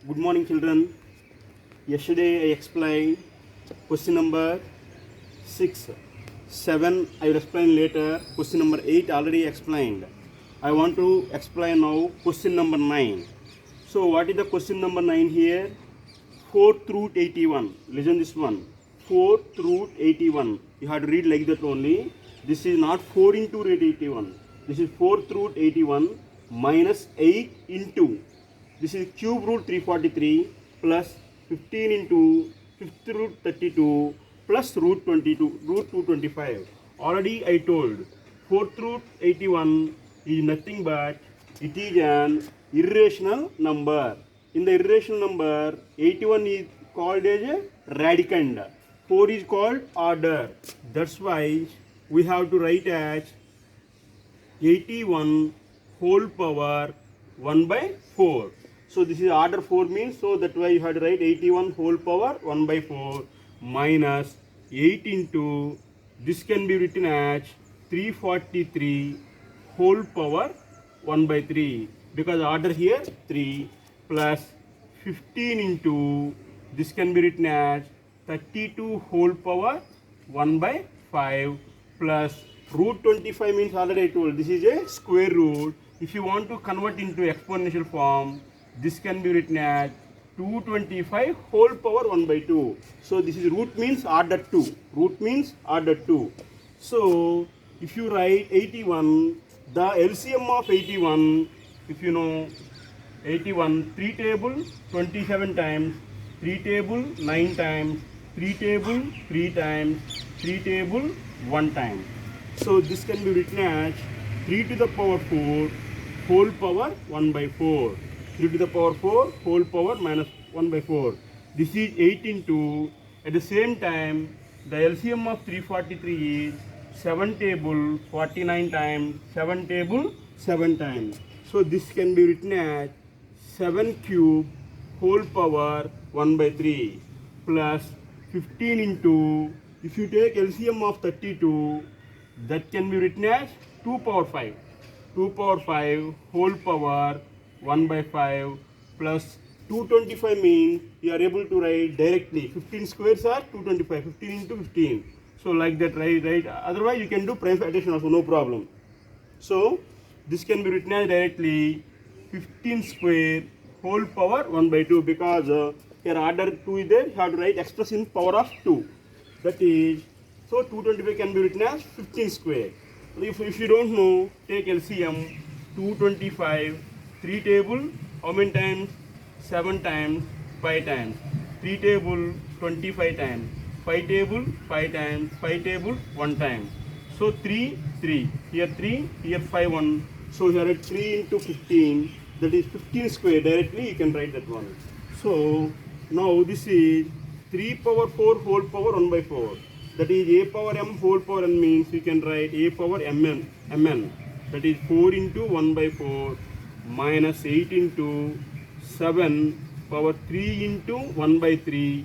Good morning, children. Yesterday I explained question number 6. 7 I will explain later. Question number 8 already explained. I want to explain now question number 9. So what is the question number 9 here? 4th root 81. Listen this one. 4th root 81. You have to read like that only. This is not 4 into root 81. This is 4th root 81 minus 8 into. This is cube root 343 plus 15 into 5th root 32 plus root 22, root 225. Already I told 4th root 81 is nothing but it is an irrational number. In the irrational number, 81 is called as a radicand. 4 is called order. That's why we have to write as 81 whole power 1 by 4. So this is order 4 means, so that why you have to write 81 whole power 1 by 4 minus 8 into, this can be written as 343 whole power 1 by 3, because order here 3, plus 15 into, this can be written as 32 whole power 1 by 5, plus root 25 means already I told this is a square root. If you want to convert into exponential form, this can be written as 225 whole power 1 by 2. So this is root means order 2. Root means order 2. So if you write 81, the LCM of 81, if you know 81, 3 table 27 times, 3 table 9 times, 3 table 3 times, 3 table 1 time. So this can be written as 3 to the power 4 whole power 1 by 4. 3 to the power 4 whole power minus 1 by 4. This is 8 into, at the same time, the LCM of 343 is 7 table 49 times, 7 table 7 times. So this can be written as 7 cube whole power 1 by 3 plus 15 into, if you take LCM of 32, that can be written as 2 power 5. 2 power 5 whole power 1 by 5 plus 225 means you are able to write directly. 15 squares are 225. 15 into 15. So like that, right? Otherwise you can do prime addition also, no problem. So this can be written as directly 15 square whole power 1 by 2, because here order 2 is there, you have to write express in power of 2. That is, so 225 can be written as 15 square. If you don't know, take LCM 225, 3 table, how many times? 7 times, 5 times. 3 table, 25 times. 5 table, 5 times. 5 table, 1 time. So 3, 3. Here 3, here 5, 1. So here at 3 into 15, that is 15 square. Directly you can write that one. So now this is 3 power 4 whole power 1 by 4. That is a power m whole power n means you can write a power mn. That is 4 into 1 by 4 minus 8 into 7 power 3 into 1 by 3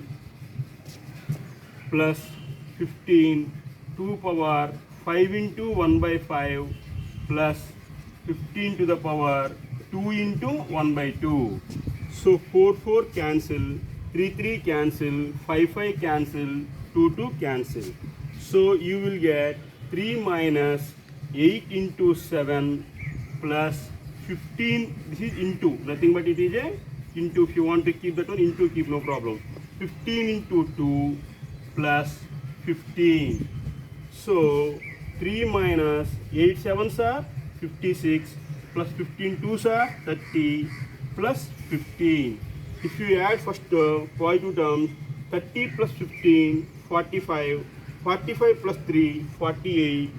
plus 15 2 power 5 into 1 by 5 plus 15 to the power 2 into 1 by 2. So 4 4 cancel, 3 3 cancel, 5 5 cancel, 2 2 cancel. So you will get 3 minus 8 into 7 plus 15. This is into, nothing but it is a into. If you want to keep that one, into keep, no problem. 15 into 2 plus 15. So 3 minus 8 7s are 56 plus 15 2s are 30 plus 15. If you add first positive terms, 30 plus 15, 45, 45 plus 3, 48.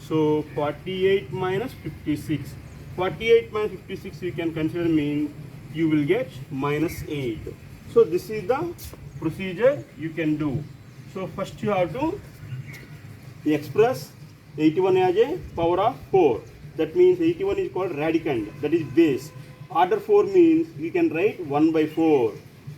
So 48 minus 56. 48 minus 56 you can consider means you will get minus 8. So this is the procedure you can do. So first you have to express 81 as a power of 4. That means 81 is called radicand, that is base. Order 4 means we can write 1 by 4.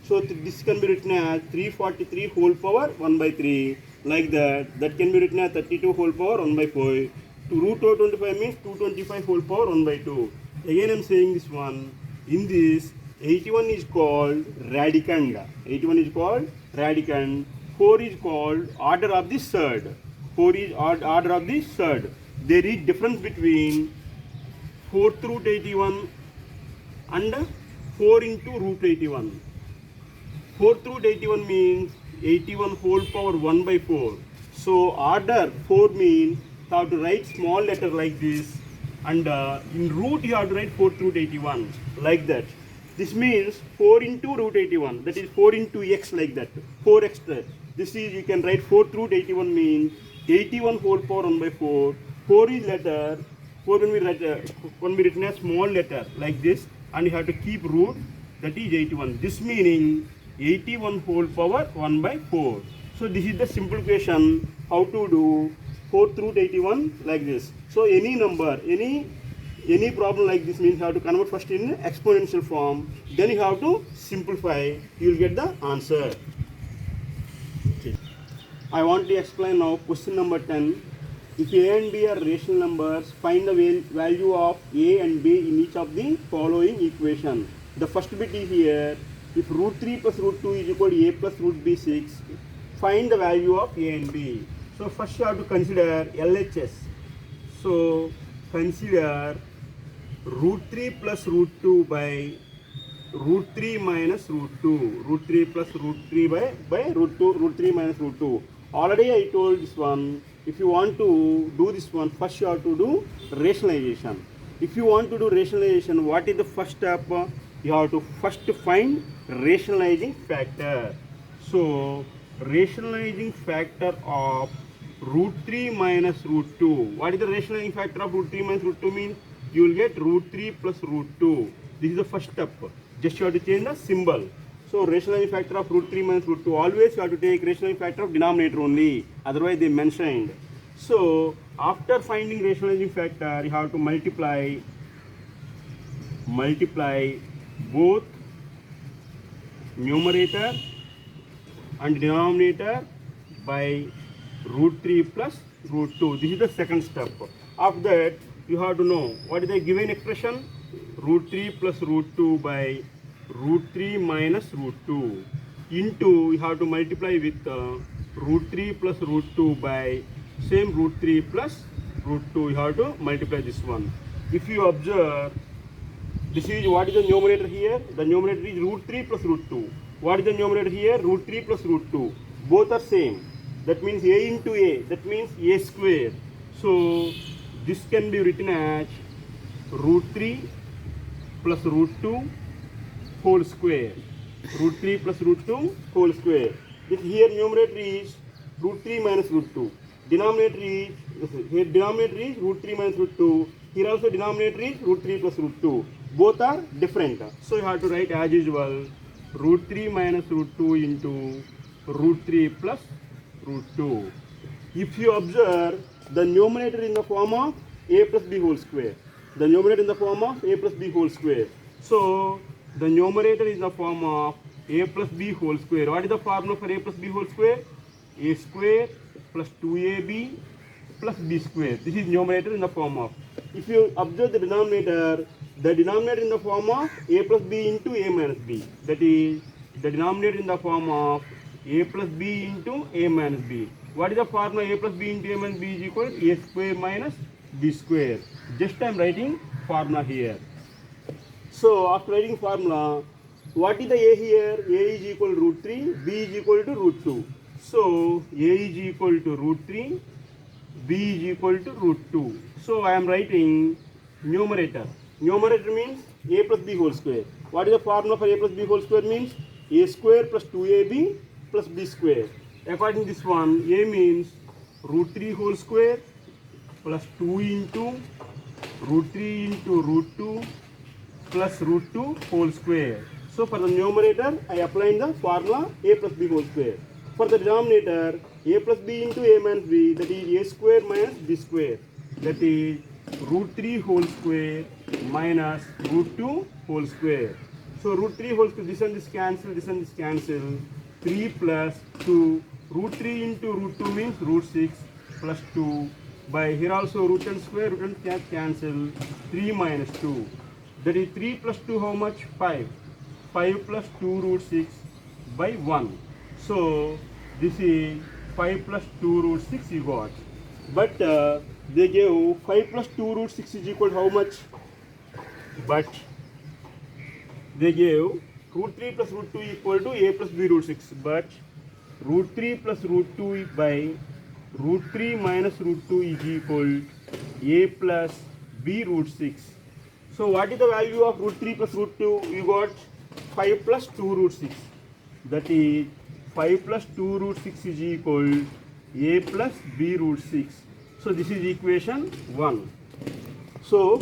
So this can be written as 343 whole power 1 by 3. Like that. That can be written as 32 whole power 1 by 4. To root 225 means 225 whole power 1 by 2. Again I am saying this one. In this 81 is called radicand. 81 is called radicand. 4 is called order of the third. 4 is order of the third. There is difference between 4th root 81 and 4 into root 81. 4th root 81 means 81 whole power 1 by 4. So order 4 means you have to write small letter like this, and in root you have to write 4th root 81 like that. This means 4 into root 81, that is 4 into x like that, 4 extra. This is, you can write 4th root 81 means 81 whole power 1 by 4. 4 is letter, 4 when we written a small letter like this, and you have to keep root, that is 81. This meaning 81 whole power 1 by 4. So this is the simple question how to do 4th root 81 like this. So any number, any problem like this means you have to convert first in exponential form, then you have to simplify, you will get the answer. Okay. I want to explain now question number 10. If A and B are rational numbers, find the value of A and B in each of the following equation. The first bit is here, if root 3 plus root 2 is equal to A plus root B 6, find the value of A and B. So first you have to consider LHS. So consider root 3 plus root 2 by root 3 minus root 2. Root 3 plus root 3 by root 2, root 3 minus root 2. Already I told this one, if you want to do this one, first you have to do rationalization. If you want to do rationalization, what is the first step? You have to first find rationalizing factor. So rationalizing factor of root 3 minus root 2. What is the rationalizing factor of root 3 minus root 2 means? You will get root 3 plus root 2. This is the first step. Just you have to change the symbol. So rationalizing factor of root 3 minus root 2. Always you have to take rationalizing factor of denominator only. Otherwise they mentioned. So after finding rationalizing factor, you have to multiply both numerator and denominator by root 3 plus root 2. This is the second step. After that, you have to know what is the given expression, root 3 plus root 2 by root 3 minus root 2 into, you have to multiply with root 3 plus root 2 by same root 3 plus root 2. You have to multiply this one. If you observe, this is, what is the numerator here? The numerator is root 3 plus root 2. What is the numerator here? Root 3 plus root 2. Both are same. That means A into A. That means A square. So this can be written as root 3 plus root 2 whole square. Root 3 plus root 2 whole square. This here numerator is root 3 minus root 2. Denominator is, here denominator is root 3 minus root 2. Here also denominator is root 3 plus root 2. Both are different. So you have to write as usual root 3 minus root 2 into root 3 plus root 2. If you observe, the numerator in the form of A plus B whole square. The numerator in the form of A plus B whole square. So the numerator is the form of A plus B whole square. What is the formula for A plus B whole square? A square plus 2AB plus B square. This is numerator in the form of. If you observe the denominator in the form of A plus B into A minus B. That is, the denominator in the form of A plus B into A minus B. What is the formula? A plus B into A minus B is equal to A square minus B square. Just I am writing formula here. So after writing formula, what is the A here? A is equal to root 3, B is equal to root 2. So A is equal to root 3, B is equal to root 2. So I am writing numerator. Numerator means A plus B whole square. What is the formula for A plus B whole square means? A square plus 2AB plus B square. According to this one, A means root 3 whole square plus 2 into root 3 into root 2 plus root 2 whole square. So for the numerator, I apply the formula A plus B whole square. For the denominator, A plus B into A minus B, that is A square minus B square. That is root 3 whole square minus root 2 whole square. So root 3 whole square, this and this cancel, this and this cancel. 3 plus 2, root 3 into root 2 means root 6 plus 2. By here also root and square, root and cancel. 3 minus 2. That is 3 plus 2 how much? 5. 5 plus 2 root 6 by 1. So this is 5 plus 2 root 6 you got. But they gave 5 plus 2 root 6 is equal to how much? But they gave root 3 plus root 2 equal to a plus b root 6. But root 3 plus root 2 by root 3 minus root 2 is equal a plus b root 6. So what is the value of root 3 plus root 2? You got 5 plus 2 root 6. That is 5 plus 2 root 6 is equal a plus b root 6. So this is equation 1. So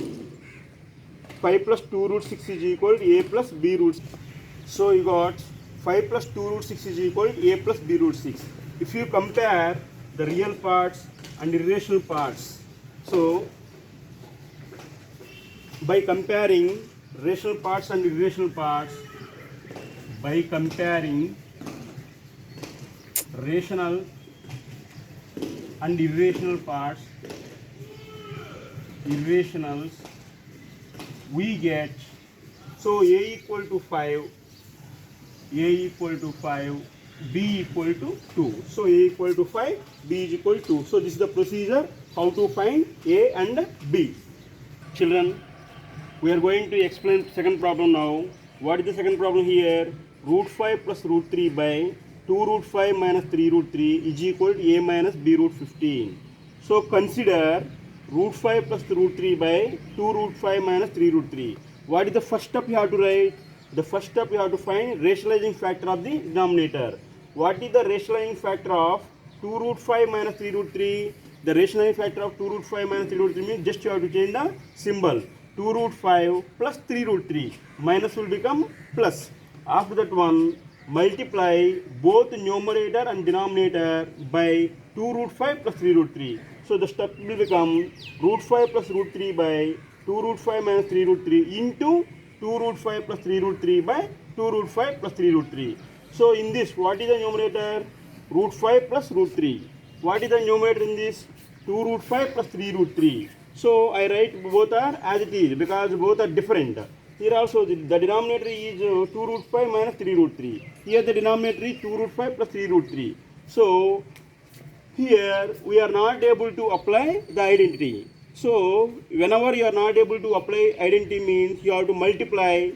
5 plus 2 root 6 is equal to a plus b root 6. So you got 5 plus 2 root 6 is equal to a plus b root 6. If you compare the real parts and irrational parts, so by comparing rational parts and irrational parts, by comparing rational and irrational parts, irrationals, we get, so a equal to 5, a equal to 5, b equal to 2. So a equal to 5, b is equal to 2. So this is the procedure how to find a and b. Children, we are going to explain second problem now. What is the second problem here? Root 5 plus root 3 by 2 root 5 minus 3 root 3 is equal to a minus b root 15. So consider root 5 plus root 3 by 2 root 5 minus 3 root 3. What is the first step you have to write? The first step you have to find rationalizing factor of the denominator. What is the rationalizing factor of 2 root 5 minus 3 root 3? The rationalizing factor of 2 root 5 minus 3 root 3 means just you have to change the symbol. 2 root 5 plus 3 root 3. Minus will become plus. After that one, multiply both numerator and denominator by 2 root 5 plus 3 root 3. So the step will become root 5 plus root 3 by 2 root 5 minus 3 root 3 into 2 root 5 plus 3 root 3 by 2 root 5 plus 3 root 3. So in this, what is the numerator? Root 5 plus root 3. What is the numerator in this? 2 root 5 plus 3 root 3. So I write both are as it is because both are different. Here also the denominator is 2 root 5 minus 3 root 3. Here the denominator is 2 root 5 plus 3 root 3. So here we are not able to apply the identity. So whenever you are not able to apply identity means you have to multiply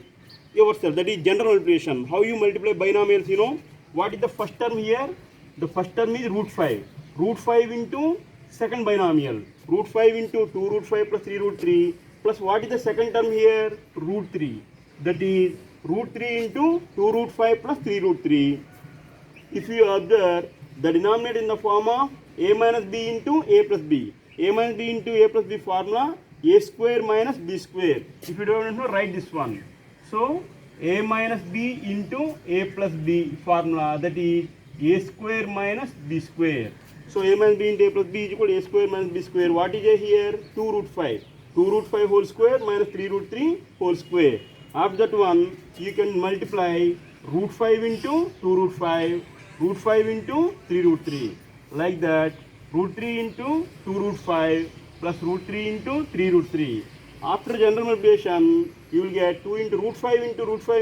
yourself. That is general multiplication. How you multiply binomials, you know. What is the first term here? The first term is root 5. Root 5 into second binomial. Root 5 into 2 root 5 plus 3 root 3. Plus what is the second term here? Root 3. That is root 3 into 2 root 5 plus 3 root 3. If you observe the denominator in the form of a minus b into a plus b. A minus b into a plus b formula, a square minus b square. If you don't know, write this one. So a minus b into a plus b formula, that is a square minus b square. So a minus b into a plus b is equal to a square minus b square. What is a here? 2 root 5. 2 root 5 whole square minus 3 root 3 whole square. After that one, you can multiply root 5 into 2 root 5, root 5 into 3 root 3. Like that, root 3 into 2 root 5 plus root 3 into 3 root 3. After general multiplication, you will get 2 into root 5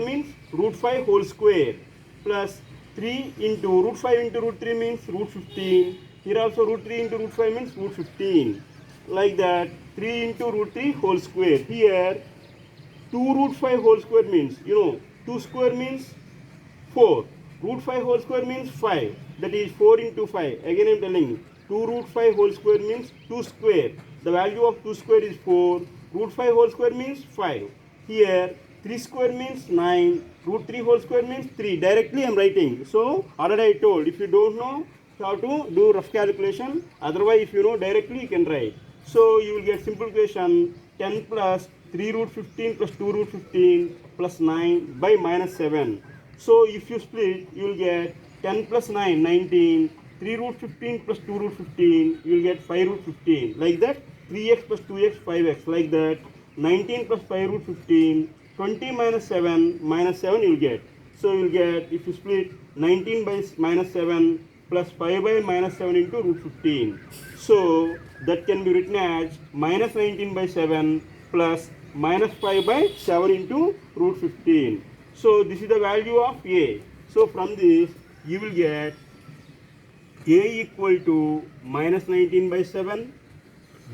means root 5 whole square plus 3 into root 5 into root 3 means root 15. Here also root 3 into root 5 means root 15. Like that, 3 into root 3 whole square. Here, 2 root 5 whole square means, 2 square means 4. Root 5 whole square means 5. That is 4 into 5. Again I am telling you, 2 root 5 whole square means 2 square. The value of 2 square is 4. Root 5 whole square means 5. Here, 3 square means 9. Root 3 whole square means 3. Directly I am writing. So, already I told, if you don't know, you have to do rough calculation. Otherwise, if you know directly, you can write. So, you will get simplification 10 plus 3 root 15 plus 2 root 15 plus 9 by minus 7. So, if you split, you will get 10 plus 9, 19. 3 root 15 plus 2 root 15, you will get 5 root 15. Like that, 3x plus 2x, 5x. Like that, 19 plus 5 root 15, 20 minus 7 you will get. So, you will get, if you split 19 by minus 7 plus 5 by minus 7 into root 15. So, that can be written as minus 19 by 7 plus minus 5 by 7 into root 15. So this is the value of A. So from this you will get A equal to minus 19 by 7,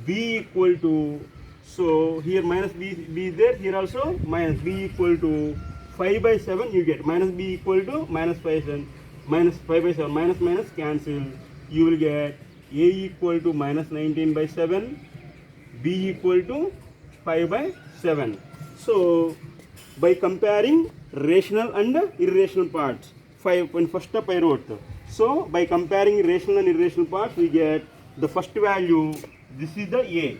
B equal to, so here minus B is there, here also minus B equal to 5 by 7 you get, minus B equal to minus 5 minus 5 by 7, minus minus cancel, you will get A equal to minus 19 by 7, B equal to 5 by 7. So by comparing rational and irrational parts, 5 when first step I wrote. So by comparing rational and irrational parts we get the first value, this is the A,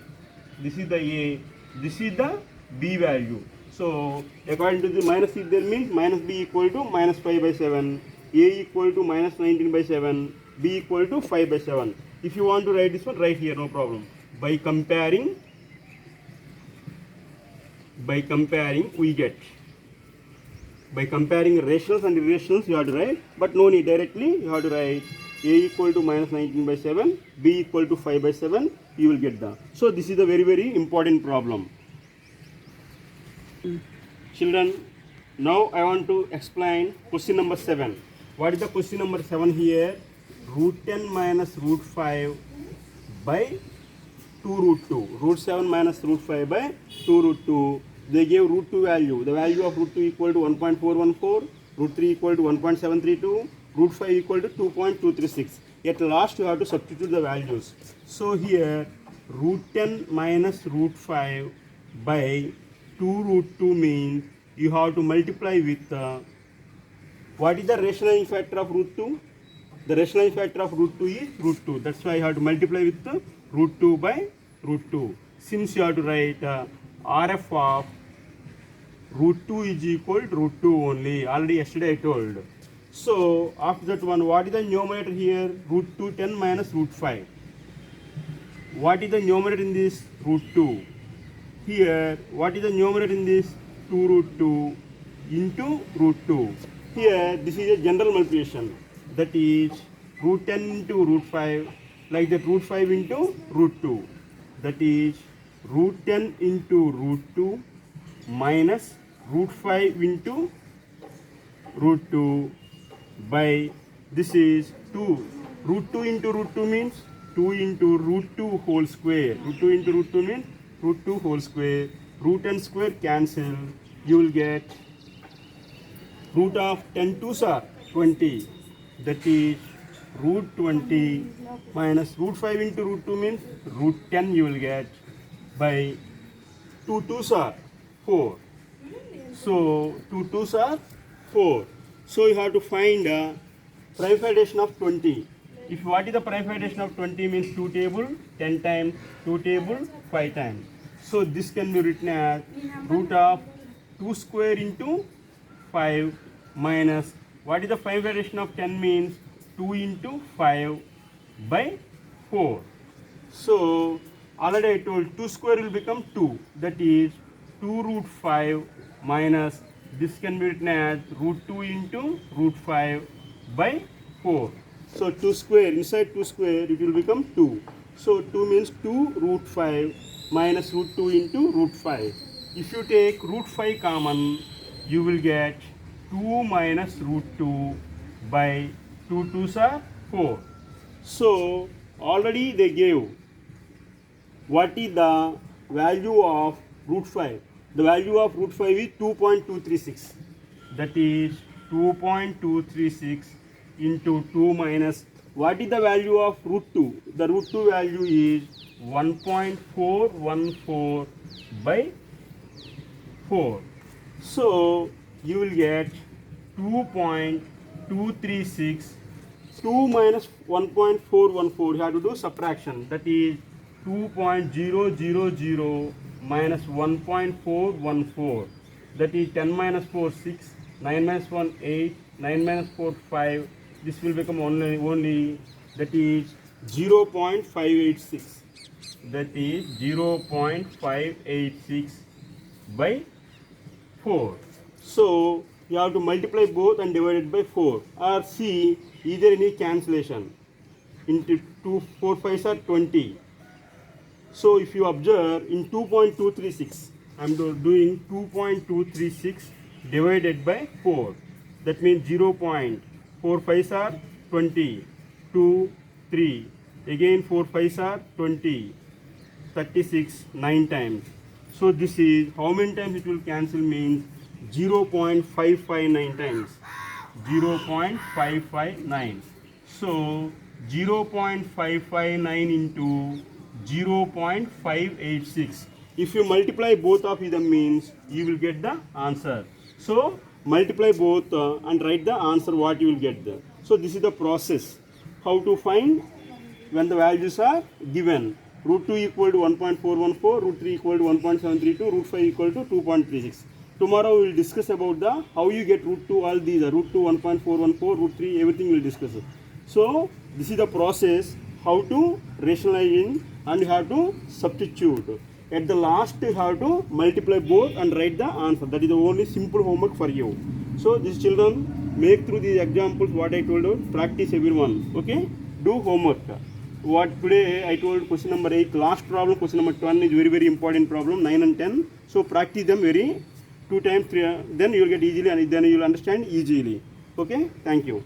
this is the A, this is the B value. So according to the minus is there means minus B equal to minus 5 by 7, A equal to minus 19 by 7, B equal to 5 by 7. If you want to write this one, write here, no problem. By comparing we get, by comparing rationals and irrationals you have to write, but no need, directly you have to write A equal to minus 19 by 7, B equal to 5 by 7, you will get the. So this is a very, very important problem. Children, now I want to explain question number 7. What is the question number 7 here? Root 10 minus root 5 by 2 root 2. Root 7 minus root 5 by 2 root 2. They gave root 2 value. The value of root 2 equal to 1.414, root 3 equal to 1.732, root 5 equal to 2.236. At last you have to substitute the values. So here root 10 minus root 5 by 2 root 2 means you have to multiply with what is the rationalizing factor of root 2? The rationalizing factor of root 2 is root 2. That's why you have to multiply with root 2 by root 2. Since you have to write RF of root 2 is equal to root 2 only. Already yesterday I told. So after that one, what is the numerator here? Root 2 10 minus root 5. What is the numerator in this? Root 2. Here, what is the numerator in this? 2 root 2 into root 2. Here, this is a general multiplication. That is root 10 into root 5, like that root 5 into root 2. That is root 10 into root 2 minus root 5 into root 2 by, this is 2. Root 2 into root 2 means 2 into root 2 whole square. Root 2 into root 2 means root 2 whole square. Root and square cancel. You will get root of 10 2s are 20. That is root 20 minus root 5 into root 2 means root 10 you will get by 2 2s are 4. So 2 2s are 4. So you have to find prime fraction of 20. If what is the prime fraction of 20 means 2 table 10 times, 2 table 5 times. So this can be written as root of 2 square into 5 minus what is the prime fraction of 10 means 2 into 5 by 4. So already I told 2 square will become 2. That is 2 root 5 minus this can be written as root 2 into root 5 by 4. So 2 square, inside 2 square it will become 2. So 2 means 2 root 5 minus root 2 into root 5. If you take root 5 common, you will get 2 minus root 2 by 2 2s are 4. So already they gave what is the value of root 5. The value of root 5 is 2.236. That is 2.236 into 2 minus what is the value of root 2? The root 2 value is 1.414 by 4. So you will get 2.236. 2 minus 1.414, you have to do subtraction. That is 2.000 minus 1.414. That is 10 minus 4 6, 9 minus 1 8, 9 minus 4 5. This will become only that is 0.586. That is 0.586 by 4. So you have to multiply both and divide it by 4 or see either any cancellation into 2 4 5s are 20. So if you observe in 2.236, I am doing 2.236 divided by 4. That means 0.4 5s are 20, 2, 3. Again 4 5s are 20, 36, 9 times. So this is how many times it will cancel means 0.559 times. 0.559. So 0.559 into 0.586. If you multiply both of them means you will get the answer. So multiply both and write the answer what you will get there. So this is the process. How to find when the values are given. Root 2 equal to 1.414, root 3 equal to 1.732, root 5 equal to 2.36. Tomorrow we will discuss about the how you get root 2 all these, root 2 1.414, root 3 everything we will discuss. So this is the process how to rationalize and you have to substitute. At the last you have to multiply both and write the answer. That is the only simple homework for you. So these children make through these examples what I told you, practice everyone. Okay, do homework. What today I told question number 8, last problem question number 10 is very important problem, 9 and 10. So practice them very 2 times 3, then you will get easily and then you will understand easily. Okay, thank you.